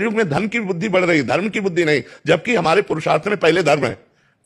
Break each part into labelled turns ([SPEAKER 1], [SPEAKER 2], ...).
[SPEAKER 1] कलयुग में धन की बुद्धि बढ़ रही, धर्म की बुद्धि नहीं, जबकि हमारे पुरुषार्थ में पहले धर्म है,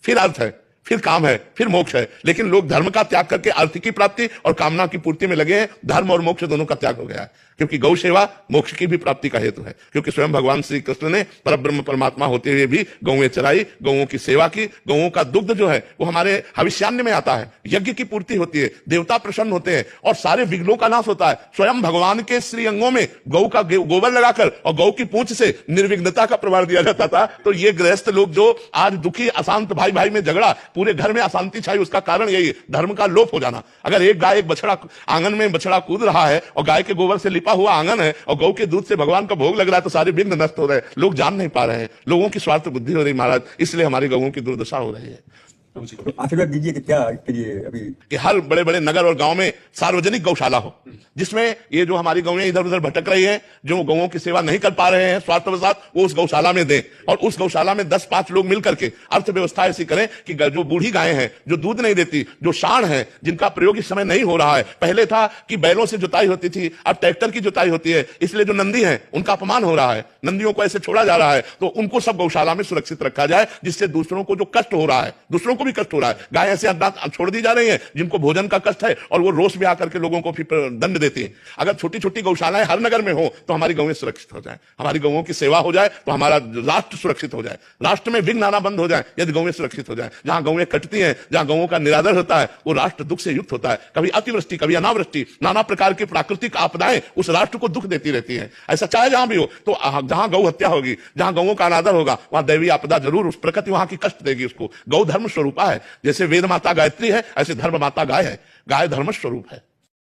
[SPEAKER 1] फिर अर्थ है, फिर काम है, फिर मोक्ष है। लेकिन लोग धर्म का त्याग करके अर्थ की प्राप्ति और कामना की पूर्ति में लगे हैं। धर्म और मोक्ष दोनों का त्याग हो गया है, क्योंकि गौ सेवा मोक्ष की भी प्राप्ति का हेतु है। क्योंकि स्वयं भगवान श्री कृष्ण ने परब्रह्म परमात्मा होते हुए भी गौएं चराई, गौओं की सेवा की। गौओं का दुग्ध जो है वो हमारे हविष्यान्न में आता है, यज्ञ की पूर्ति होती है, देवता प्रसन्न होते हैं और सारे विघ्नों का नाश होता है। स्वयं भगवान के श्री अंगों में गौ का गोबर लगाकर और गौ की पूंछ से निर्विघ्नता का प्रमाण दिया जाता था। तो ये गृहस्थ लोग जो आज दुखी अशांत, भाई भाई में झगड़ा, पूरे घर में अशांति छाई, उसका कारण यही है, धर्म का लोप हो जाना। अगर एक गाय, एक बछड़ा आंगन में बछड़ा कूद रहा है और गाय के गोबर से लिपा हुआ आंगन है और गौ के दूध से भगवान का भोग लग रहा है, तो सारे विघ्न नष्ट हो रहे हैं। लोग जान नहीं पा रहे हैं, लोगों की स्वार्थ बुद्धि हो रही महाराज, इसलिए हमारी गौओं की दुर्दशा हो रही है।
[SPEAKER 2] आशीर्वाद दीजिए कि क्या करिए अभी कि
[SPEAKER 1] हर बड़े बड़े नगर और गांव में सार्वजनिक गौशाला हो, जिसमें ये जो हमारी गौएं इधर उधर भटक रही हैं, जो गौओं की सेवा नहीं कर पा रहे हैं स्वार्थवशात, वो उस गौशाला में दें। और उस गौशाला में 10-5 लोग मिलकर के अर्थव्यवस्था ऐसी करें कि जो बूढ़ी गायें हैं, जो दूध नहीं देती, जो साँड़ है, जिनका प्रयोग इस समय नहीं हो रहा है, पहले था कि बैलों से जुताई होती थी, अब ट्रैक्टर की जुताई होती है, इसलिए जो नंदी है उनका अपमान हो रहा है, नंदियों को ऐसे छोड़ा जा रहा है। तो उनको सब गौशाला में सुरक्षित रखा जाए, जिससे दूसरों को जो कष्ट हो रहा है, दूसरों को भी कष्ट हो रहा है। गाय ऐसे छोड़ दी जा रही है जिनको भोजन का कष्ट है और वो रोष में आकर के लोगों को फिर दंड देती है। अगर छोटी छोटी गौशालाएं हर नगर में हो तो हमारी गौएं सुरक्षित हो जाए, हमारी गौओं की सेवा हो जाए, तो हमारा राष्ट्र सुरक्षित हो जाए, राष्ट्र में विघ्न आना बंद हो जाए यदि गौएं सुरक्षित हो जाए। जहां गौएं कटती हैं, जहां गौओं का निरादर होता है, वो राष्ट्र दुख से युक्त होता है। कभी अतिवृष्टि, कभी अनावृष्टि, नाना प्रकार की प्राकृतिक आपदाएं उस राष्ट्र को दुख देती रहती है। ऐसा चाहे जहां भी हो, तो जहां गौ हत्या होगी, जहां गौओं का अनादर होगा, वहां दैवी आपदा जरूर, उस प्रकृति वहां की कष्ट देगी उसको। गौ धर्म स्वरूपा है, जैसे वेद माता गायत्री है, ऐसे धर्म माता गाय है। गाय धर्म स्वरूप है।